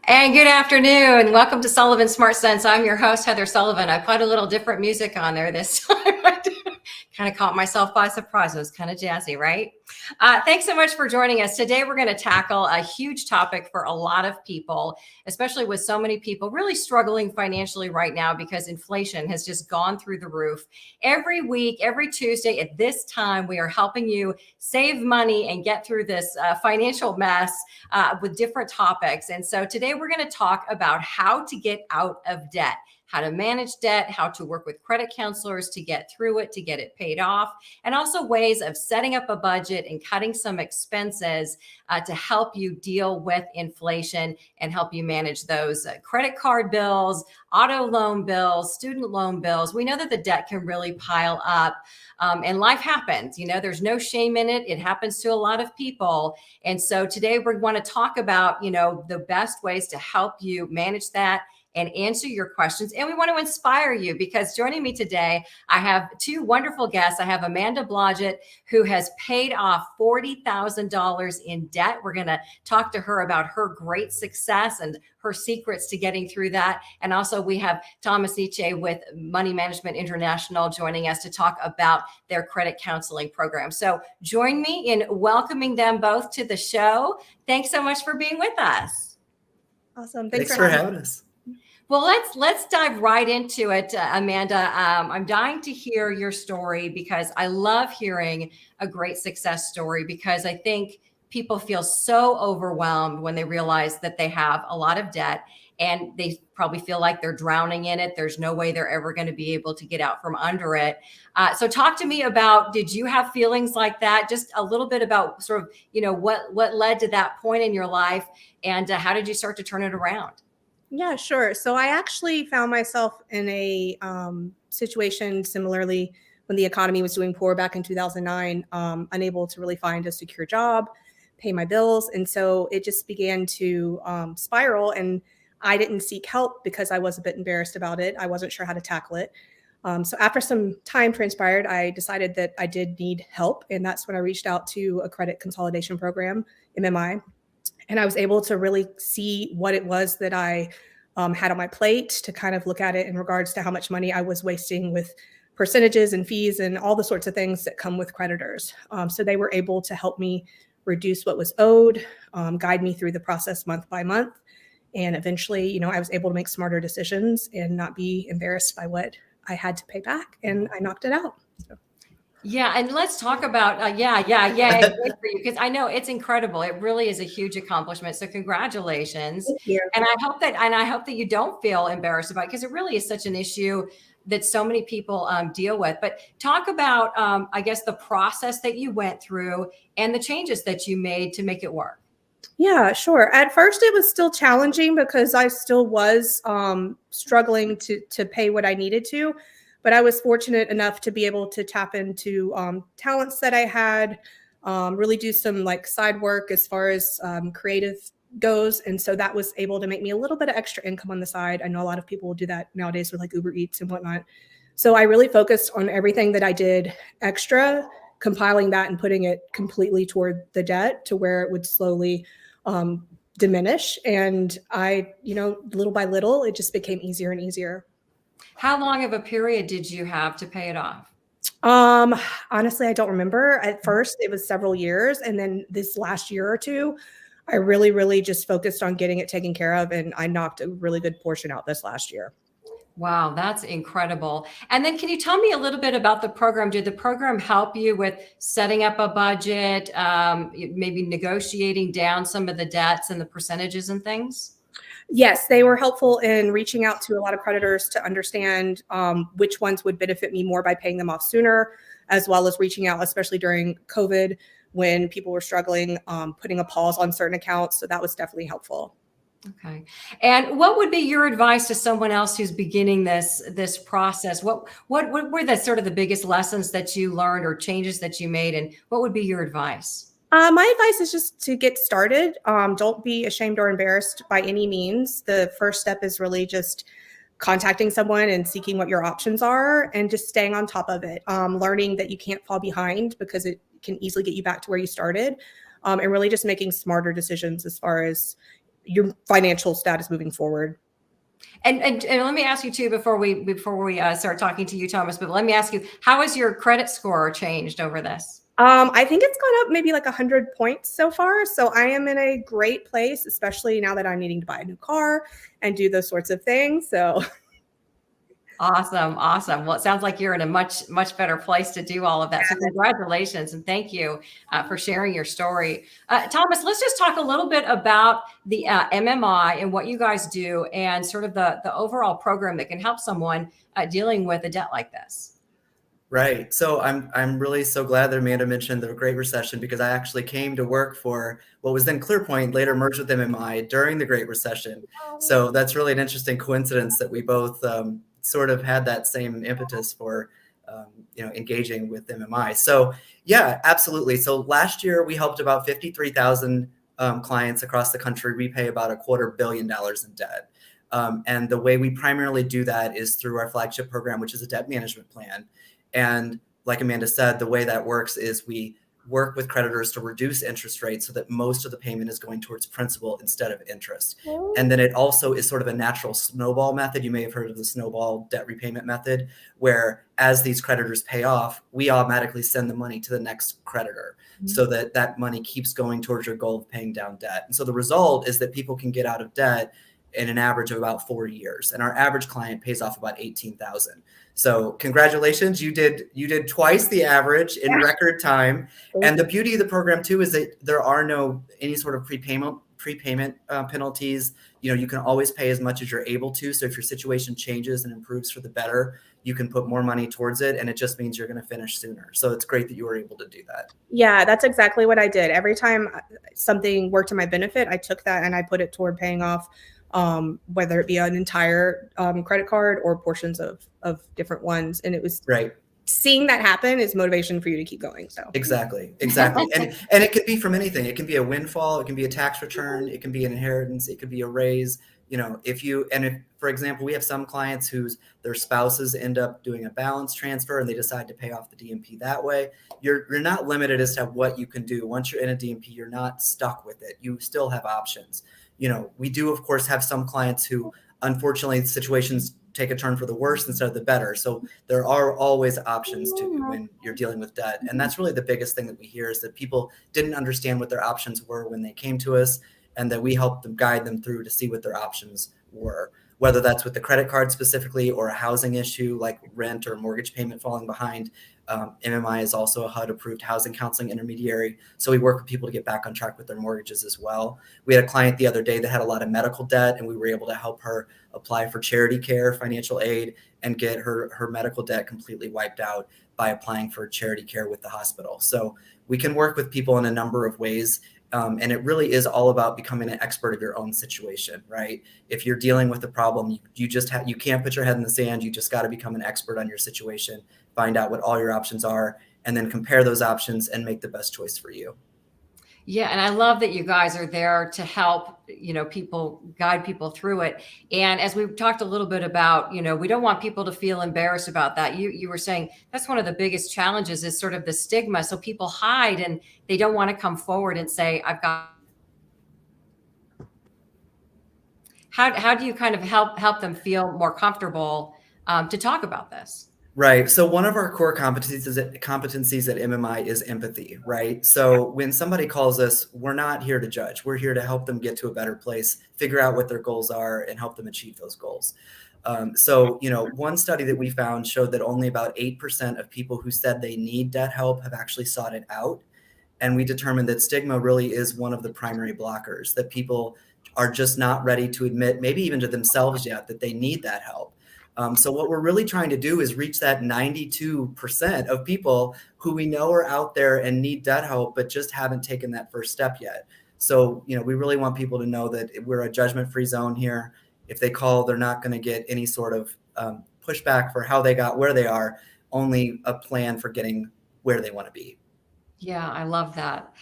And good afternoon. Welcome to Sullivan Smart Sense. I'm your host, Heather Sullivan. I put a little different music on there this time. Kind of caught myself by surprise. It was kind of jazzy, right? Thanks so much for joining us. Today, we're going to tackle a huge topic for a lot of people, especially with so many people really struggling financially right now because inflation has just gone through the roof. Every week, every Tuesday at this time, we are helping you save money and get through this financial mess with different topics. And so today we're going to talk about how to get out of debt, how to manage debt, how to work with credit counselors to get through it, to get it paid off, and also ways of setting up a budget and cutting some expenses to help you deal with inflation and help you manage those credit card bills, auto loan bills, student loan bills. We know that the debt can really pile up and life happens. You know, there's no shame in it. It happens to a lot of people. And so today we want to talk about, the best ways to help you manage that and answer your questions. And we want to inspire you because joining me today, I have two wonderful guests. I have Amanda Blodgett, who has paid off $40,000 in debt. We're going to talk to her about her great success and her secrets to getting through that. And also we have Thomas Nietzsche with Money Management International joining us to talk about their credit counseling program. So join me in welcoming them both to the show. Thanks so much for being with us. Awesome. Thanks for having us. Well, let's dive right into it, Amanda. I'm dying to hear your story because I love hearing a great success story because I think people feel so overwhelmed when they realize that they have a lot of debt and they probably feel like they're drowning in it. There's no way they're ever going to be able to get out from under it. So talk to me about, did you have feelings like that? Just a little bit about sort of, what led to that point in your life and how did you start to turn it around? Yeah, sure. So I actually found myself in a situation similarly when the economy was doing poor back in 2009, unable to really find a secure job, pay my bills. And so it just began to spiral and I didn't seek help because I was a bit embarrassed about it. I wasn't sure how to tackle it. So after some time transpired, I decided that I did need help. And that's when I reached out to a credit consolidation program, MMI. And I was able to really see what it was that I had on my plate to kind of look at it in regards to how much money I was wasting with percentages and fees and all the sorts of things that come with creditors. So they were able to help me reduce what was owed, guide me through the process month by month. And eventually, I was able to make smarter decisions and not be embarrassed by what I had to pay back. And I knocked it out. So. Yeah. And let's talk about, good for you, because I know it's incredible. It really is a huge accomplishment. So congratulations. Thank you. And I hope that you don't feel embarrassed about it because it really is such an issue that so many people deal with. But talk about, I guess, the process that you went through and the changes that you made to make it work. Yeah, sure. At first, it was still challenging because I still was struggling to pay what I needed to. But I was fortunate enough to be able to tap into talents that I had, really do some like side work as far as creative goes. And so that was able to make me a little bit of extra income on the side. I know a lot of people will do that nowadays with like Uber Eats and whatnot. So I really focused on everything that I did extra, compiling that and putting it completely toward the debt to where it would slowly diminish. And I, little by little, it just became easier and easier. How long of a period did you have to pay it off? Honestly, I don't remember. At first, it was several years. And then this last year or two, I really, really just focused on getting it taken care of. And I knocked a really good portion out this last year. Wow, that's incredible. And then can you tell me a little bit about the program? Did the program help you with setting up a budget, maybe negotiating down some of the debts and the percentages and things? Yes, they were helpful in reaching out to a lot of creditors to understand which ones would benefit me more by paying them off sooner, as well as reaching out, especially during COVID when people were struggling, putting a pause on certain accounts. So that was definitely helpful. Okay. And what would be your advice to someone else who's beginning this process? What were the sort of the biggest lessons that you learned or changes that you made? And what would be your advice? My advice is just to get started. Don't be ashamed or embarrassed by any means. The first step is really just contacting someone and seeking what your options are and just staying on top of it. Learning that you can't fall behind because it can easily get you back to where you started. And really just making smarter decisions as far as your financial status moving forward. And let me ask you too, before we start talking to you, Thomas, but let me ask you, how has your credit score changed over this? I think it's gone up maybe like 100 points so far. So I am in a great place, especially now that I'm needing to buy a new car and do those sorts of things. So Awesome. Awesome. Well, it sounds like you're in a much better place to do all of that. So congratulations and thank you for sharing your story. Thomas, let's just talk a little bit about the MMI and what you guys do and sort of the overall program that can help someone dealing with a debt like this. Right. So I'm really so glad that Amanda mentioned the Great Recession, because I actually came to work for what was then ClearPoint, later merged with MMI during the Great Recession. So that's really an interesting coincidence that we both sort of had that same impetus for engaging with MMI. So yeah, absolutely. So last year we helped about 53,000 clients across the country repay about $250 million in debt. And the way we primarily do that is through our flagship program, which is a debt management plan. And like Amanda said, the way that works is we work with creditors to reduce interest rates so that most of the payment is going towards principal instead of interest. And then it also is sort of a natural snowball method. You may have heard of the snowball debt repayment method, where as these creditors pay off, we automatically send the money to the next creditor so that that money keeps going towards your goal of paying down debt. And so the result is that people can get out of debt in an average of about 4 years. And our average client pays off about $18,000. So congratulations, you did twice the average in record time. And the beauty of the program too is that there are no any sort of prepayment penalties. You can always pay as much as you're able to. So if your situation changes and improves for the better, you can put more money towards it, and it just means you're going to finish sooner. So it's great that you were able to do that. Yeah, that's exactly what I did. Every time something worked to my benefit, I took that and I put it toward paying off, whether it be an entire credit card or portions of different ones. And it was right. Seeing that happen is motivation for you to keep going. So exactly. And it could be from anything. It can be a windfall. It can be a tax return. It can be an inheritance. It could be a raise. If for example, we have some clients their spouses end up doing a balance transfer and they decide to pay off the DMP that way. You're not limited as to what you can do. Once you're in a DMP, you're not stuck with it. You still have options. We do, of course, have some clients who, unfortunately, situations take a turn for the worse instead of the better. So there are always options when you're dealing with debt. And that's really the biggest thing that we hear, is that people didn't understand what their options were when they came to us, and that we helped them guide them through to see what their options were, whether that's with the credit card specifically or a housing issue like rent or mortgage payment falling behind. MMI is also a HUD-approved housing counseling intermediary. So we work with people to get back on track with their mortgages as well. We had a client the other day that had a lot of medical debt, and we were able to help her apply for charity care, financial aid, and get her medical debt completely wiped out by applying for charity care with the hospital. So we can work with people in a number of ways. And it really is all about becoming an expert of your own situation, right? If you're dealing with a problem, you can't put your head in the sand. You just got to become an expert on your situation, find out what all your options are, and then compare those options and make the best choice for you. Yeah. And I love that you guys are there to help, people, guide people through it. And as we've talked a little bit about, we don't want people to feel embarrassed about that. You were saying that's one of the biggest challenges, is sort of the stigma. So people hide and they don't want to come forward and say, I've got. How do you kind of help them feel more comfortable to talk about this? Right. So one of our core competencies at MMI is empathy, right? So when somebody calls us, we're not here to judge. We're here to help them get to a better place, figure out what their goals are, and help them achieve those goals. One study that we found showed that only about 8% of people who said they need debt help have actually sought it out. And we determined that stigma really is one of the primary blockers, that people are just not ready to admit, maybe even to themselves yet, that they need that help. So what we're really trying to do is reach that 92% of people who we know are out there and need debt help, but just haven't taken that first step yet. So, we really want people to know that we're a judgment-free zone here. If they call, they're not going to get any sort of pushback for how they got where they are, only a plan for getting where they want to be. Yeah, I love that.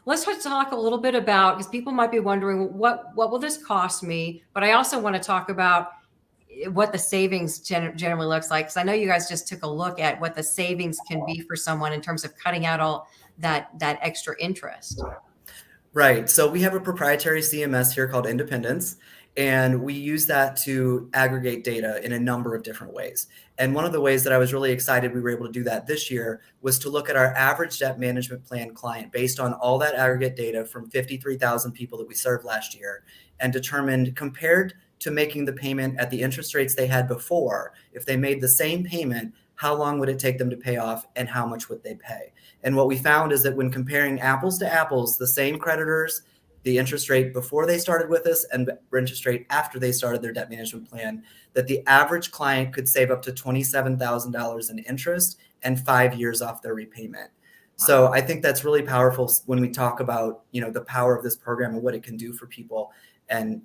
Let's talk a little bit about, because people might be wondering, what will this cost me? But I also want to talk about what the savings generally looks like. Because I know you guys just took a look at what the savings can be for someone in terms of cutting out all that extra interest. Right. So we have a proprietary CMS here called Independence, and we use that to aggregate data in a number of different ways. And one of the ways that I was really excited we were able to do that this year was to look at our average debt management plan client based on all that aggregate data from 53,000 people that we served last year, and determined, compared to making the payment at the interest rates they had before, if they made the same payment, how long would it take them to pay off and how much would they pay? And what we found is that when comparing apples to apples, the same creditors, the interest rate before they started with us and interest rate after they started their debt management plan, that the average client could save up to $27,000 in interest and 5 years off their repayment. So I think that's really powerful when we talk about, the power of this program and what it can do for people. And,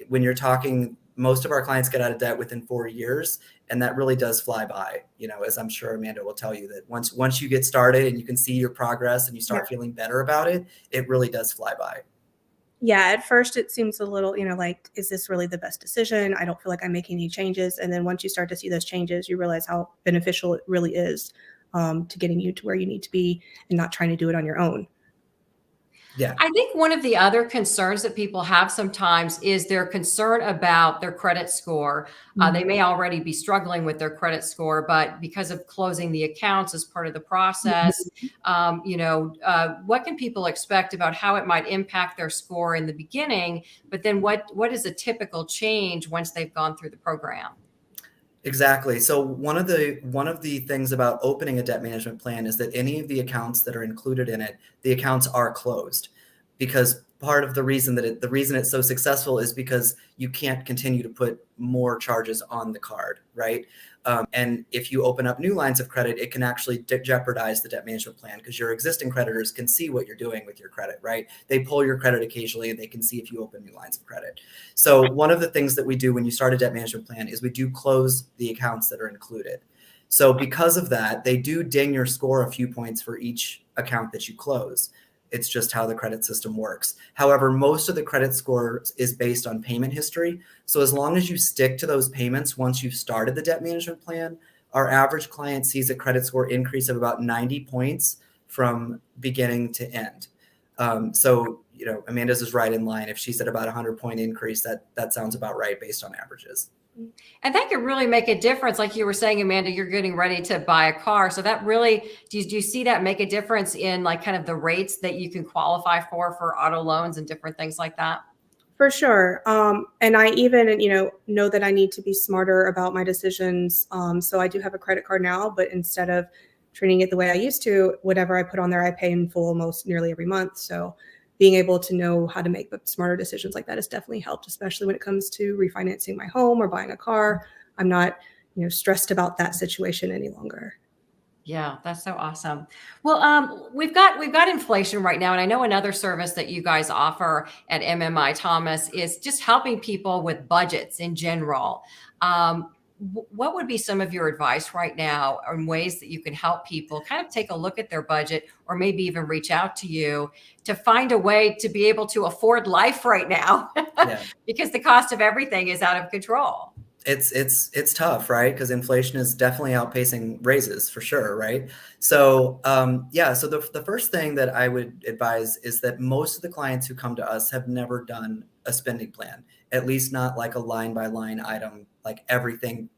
when you're talking, most of our clients get out of debt within 4 years, and that really does fly by, as I'm sure Amanda will tell you, that once you get started and you can see your progress and you start feeling better about it, it really does fly by. Yeah, at first it seems a little, like, is this really the best decision? I don't feel like I'm making any changes. And then once you start to see those changes, you realize how beneficial it really is to getting you to where you need to be and not trying to do it on your own. Yeah. I think one of the other concerns that people have sometimes is their concern about their credit score. They may already be struggling with their credit score, but because of closing the accounts as part of the process, what can people expect about how it might impact their score in the beginning? But then what is a typical change once they've gone through the program? Exactly. So one of the things about opening a debt management plan is that any of the accounts that are included in it, the accounts are closed, because part of the reason that the reason it's so successful is because you can't continue to put more charges on the card, right? And if you open up new lines of credit, it can actually jeopardize the debt management plan, because your existing creditors can see what you're doing with your credit, right? They pull your credit occasionally and they can see if you open new lines of credit. So one of the things that we do when you start a debt management plan is we do close the accounts that are included. So because of that, they do ding your score a few points for each account that you close. It's just how the credit system works. However, most of the credit score is based on payment history. So as long as you stick to those payments once you've started the debt management plan, our average client sees a credit score increase of about 90 points from beginning to end. So Amanda's is right in line. If she said about 100-point increase, that sounds about right based on averages. And that could really make a difference. Like you were saying, Amanda, you're getting ready to buy a car. So that really, do you see that make a difference in like kind of the rates that you can qualify for auto loans and different things like that? For sure. And I even, know that I need to be smarter about my decisions. So I do have a credit card now, but instead of treating it the way I used to, whatever I put on there, I pay in full most nearly every month. So being able to know how to make smarter decisions like that has definitely helped, especially when it comes to refinancing my home or buying a car. I'm not, stressed about that situation any longer. Yeah, that's so awesome. Well, we've got inflation right now, and I know another service that you guys offer at MMI Thomas is just helping people with budgets in general. What would be some of your advice right now on ways that you can help people kind of take a look at their budget, or maybe even reach out to you to find a way to be able to afford life right now? Yeah. Because the cost of everything is out of control. It's tough, right? Because inflation is definitely outpacing raises for sure, right? So so the first thing that I would advise is that most of the clients who come to us have never done a spending plan, at least not like a line by line item, like everything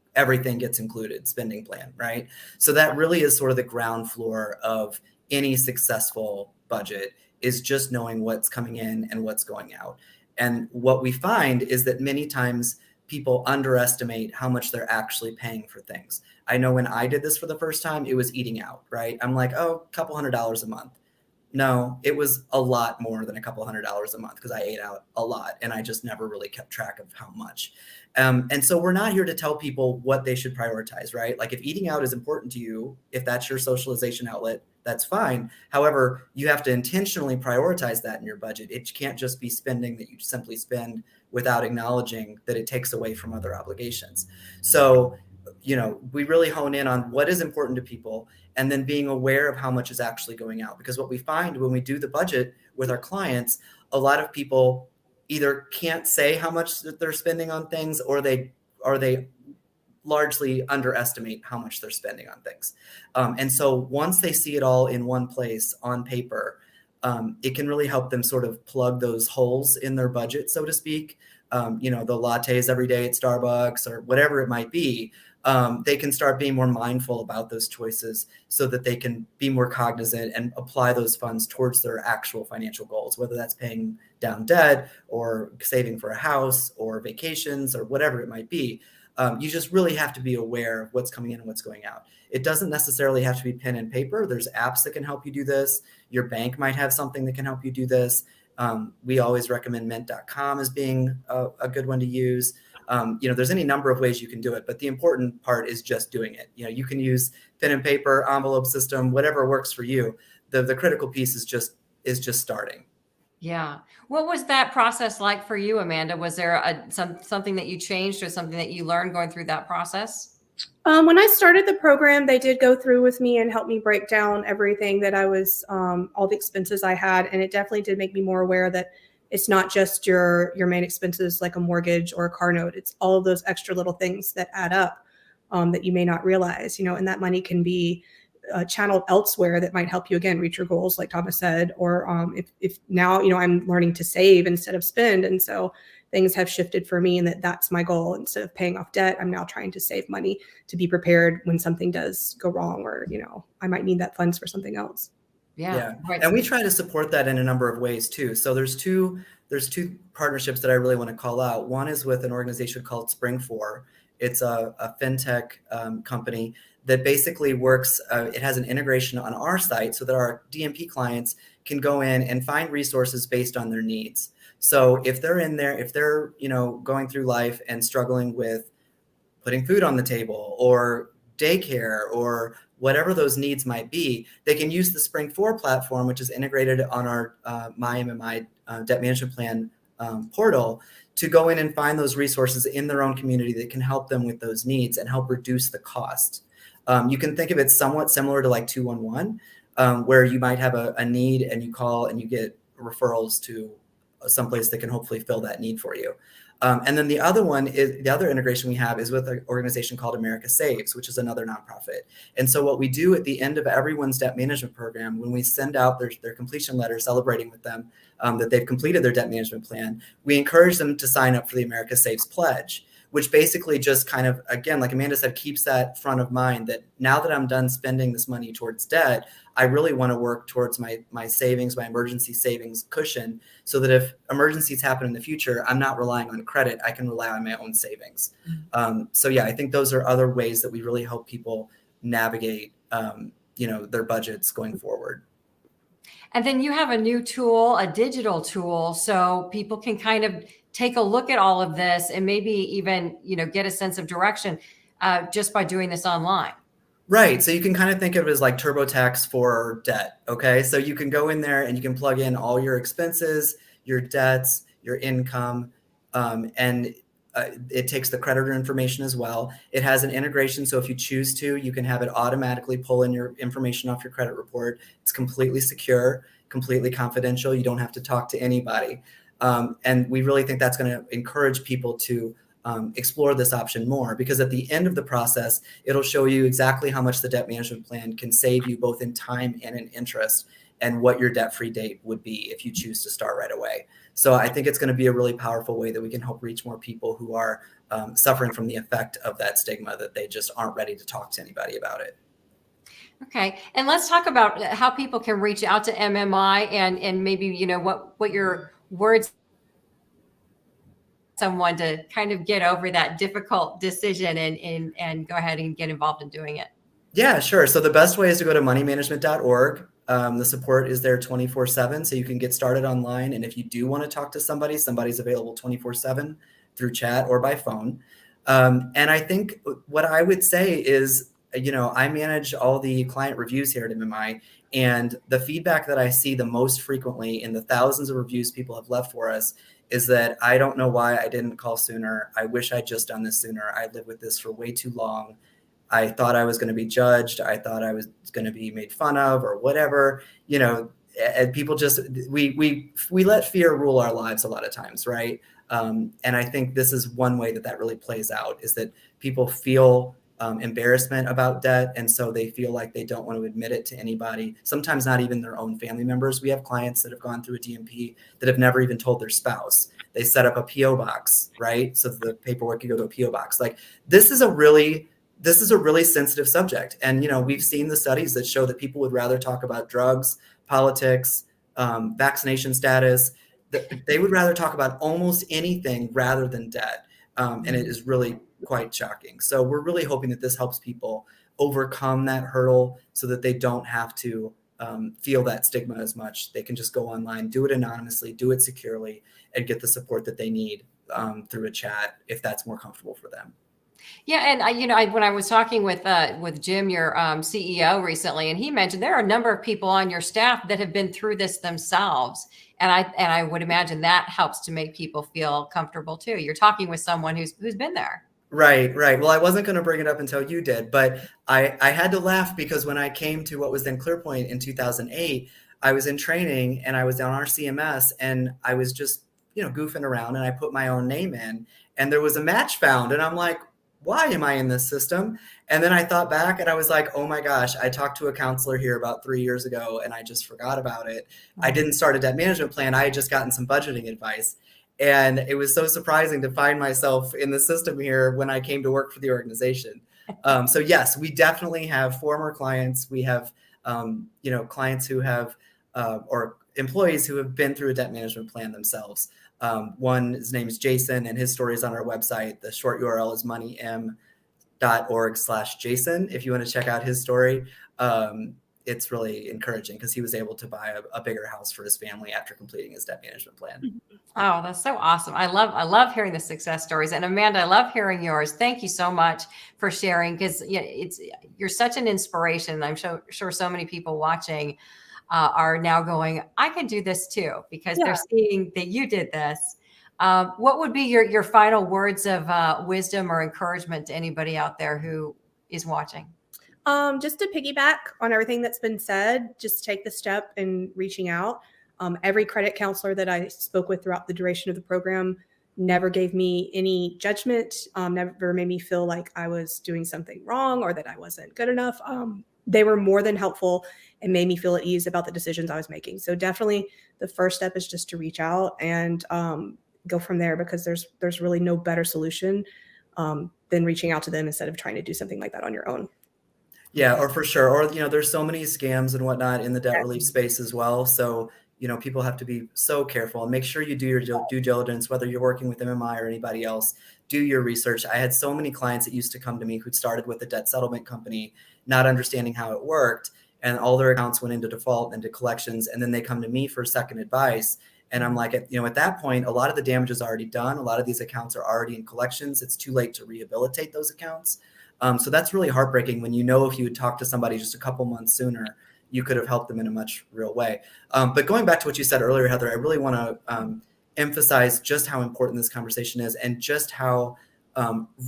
gets included spending plan, right? So that really is sort of the ground floor of any successful budget, is just knowing what's coming in and what's going out. And what we find is that many times people underestimate how much they're actually paying for things. I know when I did this for the first time, it was eating out, right? I'm like, oh, a couple $100s a month. No, it was a lot more than a couple $100s a month, because I ate out a lot and I just never really kept track of how much. And so we're not here to tell people what they should prioritize, right? Like if eating out is important to you, if that's your socialization outlet, that's fine. However, you have to intentionally prioritize that in your budget. It can't just be spending that you simply spend without acknowledging that it takes away from other obligations. So, we really hone in on what is important to people, and then being aware of how much is actually going out. Because what we find when we do the budget with our clients, a lot of people either can't say how much that they're spending on things, or they largely underestimate how much they're spending on things. And so once they see it all in one place on paper, it can really help them sort of plug those holes in their budget, so to speak. You know, the lattes every day at Starbucks or whatever it might be. They can start being more mindful about those choices so that they can be more cognizant and apply those funds towards their actual financial goals, whether that's paying down debt or saving for a house or vacations or whatever it might be. You just really have to be aware of what's coming in and what's going out. It doesn't necessarily have to be pen and paper. There's apps that can help you do this. Your bank might have something that can help you do this. We always recommend mint.com as being a good one to use. You know, there's any number of ways you can do it, but the important part is just doing it. You know, you can use pen and paper, envelope system, whatever works for you. The critical piece is just starting. Yeah. What was that process like for you, Amanda? Was there something that you changed or something that you learned going through that process? When I started the program, they did go through with me and help me break down everything that I was, all the expenses I had. And it definitely did make me more aware that it's not just your main expenses like a mortgage or a car note. It's all of those extra little things that add up, that you may not realize, you know, and that money can be channeled elsewhere that might help you, again, reach your goals, like Thomas said, or if now, you know, I'm learning to save instead of spend. And so things have shifted for me, and that's my goal. Instead of paying off debt, I'm now trying to save money to be prepared when something does go wrong, or, you know, I might need that funds for something else. Yeah. Right. And we try to support that in a number of ways too. So there's two partnerships that I really want to call out. One is with an organization called Spring4. It's a fintech company that basically works. It has an integration on our site so that our DMP clients can go in and find resources based on their needs. So if they're in there, if they're, you know, going through life and struggling with putting food on the table or daycare or whatever those needs might be, they can use the Spring4 platform, which is integrated on our My MMI debt management plan portal, to go in and find those resources in their own community that can help them with those needs and help reduce the cost. You can think of it somewhat similar to like 211, where you might have a need and you call and you get referrals to someplace that can hopefully fill that need for you. And then the other integration we have is with an organization called America Saves, which is another nonprofit. And so what we do at the end of everyone's debt management program, when we send out their completion letter celebrating with them that they've completed their debt management plan, we encourage them to sign up for the America Saves Pledge, which basically just kind of, again, like Amanda said, keeps that front of mind that now that I'm done spending this money towards debt, I really want to work towards my savings, my emergency savings cushion, so that if emergencies happen in the future, I'm not relying on credit. I can rely on my own savings. So yeah, I think those are other ways that we really help people navigate, you know, their budgets going forward. And then you have a new tool, a digital tool, so people can kind of take a look at all of this and maybe even, you know, get a sense of direction just by doing this online. Right. So you can kind of think of it as like TurboTax for debt. Okay. So you can go in there and you can plug in all your expenses, your debts, your income, and it takes the creditor information as well. It has an integration. So if you choose to, you can have it automatically pull in your information off your credit report. It's completely secure, completely confidential. You don't have to talk to anybody. And we really think that's going to encourage people to explore this option more, because at the end of the process, it'll show you exactly how much the debt management plan can save you both in time and in interest, and what your debt-free date would be if you choose to start right away. So I think it's going to be a really powerful way that we can help reach more people who are suffering from the effect of that stigma, that they just aren't ready to talk to anybody about it. Okay. And let's talk about how people can reach out to MMI and maybe, you know, what your words someone to kind of get over that difficult decision and go ahead and get involved in doing it. Yeah, sure. So the best way is to go to moneymanagement.org. The support is there 24/7, so you can get started online. And if you do want to talk to somebody, somebody's available 24/7 through chat or by phone. And I think what I would say is, you know, I manage all the client reviews here at MMI, and the feedback that I see the most frequently in the thousands of reviews people have left for us is that I don't know why I didn't call sooner. I wish I'd just done this sooner. I lived with this for way too long. I thought I was going to be judged. I thought I was going to be made fun of or whatever, you know, and people just, we let fear rule our lives a lot of times. Right. And I think this is one way that really plays out, is that people feel embarrassment about debt. And so they feel like they don't want to admit it to anybody, sometimes not even their own family members. We have clients that have gone through a DMP that have never even told their spouse. They set up a PO box, right? So the paperwork can go to a PO box. Like this is a really sensitive subject. And, we've seen the studies that show that people would rather talk about drugs, politics, vaccination status, that they would rather talk about almost anything rather than debt. And it is really quite shocking. So we're really hoping that this helps people overcome that hurdle so that they don't have to feel that stigma as much. They can just go online, do it anonymously, do it securely, and get the support that they need through a chat if that's more comfortable for them. Yeah, and when I was talking with Jim, your CEO recently, and he mentioned there are a number of people on your staff that have been through this themselves, and I would imagine that helps to make people feel comfortable too. You're talking with someone who's been there. Right. Well, I wasn't going to bring it up until you did, but I had to laugh because when I came to what was then ClearPoint in 2008, I was in training and I was on our CMS and I was just, goofing around and I put my own name in and there was a match found and I'm like, why am I in this system? And then I thought back and I was like, oh my gosh, I talked to a counselor here about 3 years ago and I just forgot about it. I didn't start a debt management plan. I had just gotten some budgeting advice. And it was so surprising to find myself in the system here when I came to work for the organization. So yes, we definitely have former clients. We have, clients who have, or employees who have been through a debt management plan themselves. His name is Jason and his story is on our website. The short URL is moneym.org/Jason. If you want to check out his story, it's really encouraging because he was able to buy a bigger house for his family after completing his debt management plan. Oh, that's so awesome. I love hearing the success stories. And Amanda, I love hearing yours. Thank you so much for sharing because you're such an inspiration. I'm sure so many people watching are now going, I can do this too, because they're seeing that you did this. What would be your final words of wisdom or encouragement to anybody out there who is watching? Just to piggyback on everything that's been said, just take the step in reaching out. Every credit counselor that I spoke with throughout the duration of the program never gave me any judgment, never made me feel like I was doing something wrong or that I wasn't good enough. They were more than helpful and made me feel at ease about the decisions I was making. So definitely the first step is just to reach out and go from there because there's really no better solution than reaching out to them instead of trying to do something like that on your own. Yeah, or for sure. Or, there's so many scams and whatnot in the debt relief space as well. So, people have to be so careful and make sure you do your due diligence, whether you're working with MMI or anybody else, do your research. I had so many clients that used to come to me who'd started with a debt settlement company, not understanding how it worked. And all their accounts went into default, into collections. And then they come to me for second advice. And I'm like, at that point, a lot of the damage is already done. A lot of these accounts are already in collections. It's too late to rehabilitate those accounts. So that's really heartbreaking when if you had talked to somebody just a couple months sooner, you could have helped them in a much real way. But going back to what you said earlier, Heather, I really want to emphasize just how important this conversation is and just how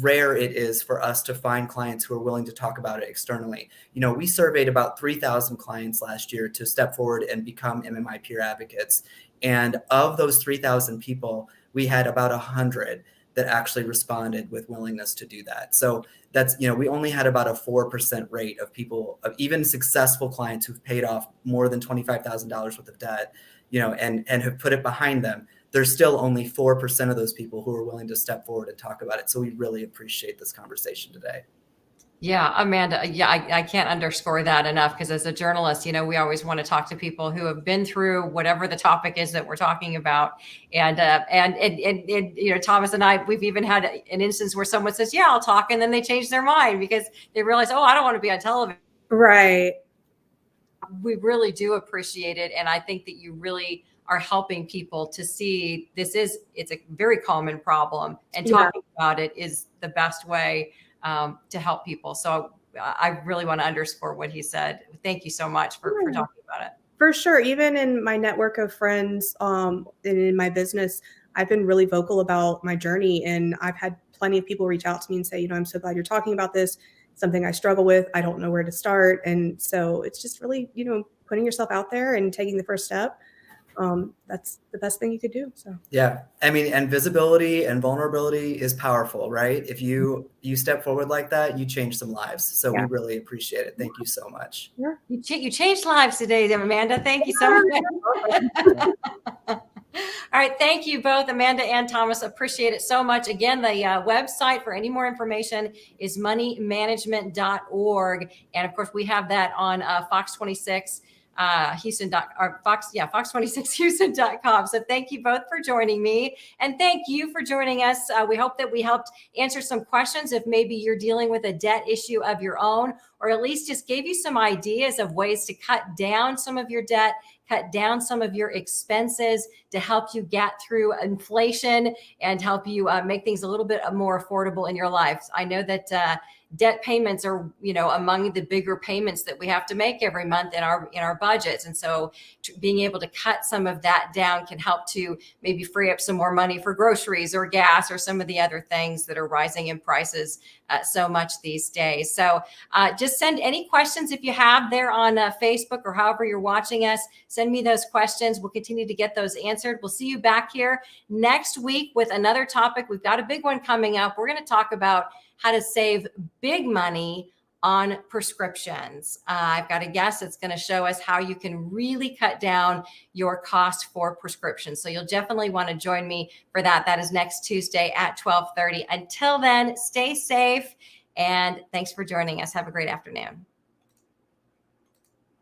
rare it is for us to find clients who are willing to talk about it externally. We surveyed about 3,000 clients last year to step forward and become MMI peer advocates. And of those 3,000 people, we had about 100 that actually responded with willingness to do that. So that's, we only had about a 4% rate of people, of even successful clients who've paid off more than $25,000 worth of debt, and have put it behind them. There's still only 4% of those people who are willing to step forward and talk about it. So we really appreciate this conversation today. Yeah, Amanda. Yeah, I can't underscore that enough because as a journalist, we always want to talk to people who have been through whatever the topic is that we're talking about. And Thomas and I, we've even had an instance where someone says, "Yeah, I'll talk," and then they change their mind because they realize, "Oh, I don't want to be on television." Right. We really do appreciate it, and I think that you really are helping people to see it's a very common problem, and talking about it is the best way to help people. So I really want to underscore what he said. Thank you so much for talking about it. For sure. Even in my network of friends and in my business, I've been really vocal about my journey. And I've had plenty of people reach out to me and say, I'm so glad you're talking about this. Something I struggle with. I don't know where to start. And so it's just really, putting yourself out there and taking the first step. that's the best thing you could do. So Yeah. I mean, and visibility and vulnerability is powerful, right? If you step forward like that, you change some lives. So we yeah. really appreciate it. Thank you so much. Yeah. You changed lives today, Amanda. Thank you so much. All right. Thank you both, Amanda and Thomas. Appreciate it so much. Again, the website for any more information is moneymanagement.org. And of course, we have that on Fox 26. Fox26houston.com. So thank you both for joining me, and thank you for joining us. We hope that we helped answer some questions if maybe you're dealing with a debt issue of your own, or at least just gave you some ideas of ways to cut down some of your debt, cut down some of your expenses to help you get through inflation and help you make things a little bit more affordable in your lives. I know that debt payments are, among the bigger payments that we have to make every month in our budgets. And so being able to cut some of that down can help to maybe free up some more money for groceries or gas or some of the other things that are rising in prices so much these days. So just send any questions if you have there on Facebook or however you're watching us. Send me those questions. We'll continue to get those answered. We'll see you back here next week with another topic. We've got a big one coming up. We're going to talk about how to save big money on prescriptions. I've got a guest that's going to show us how you can really cut down your cost for prescriptions. So you'll definitely want to join me for that. That is next Tuesday at 12:30. Until then, stay safe, and thanks for joining us. Have a great afternoon.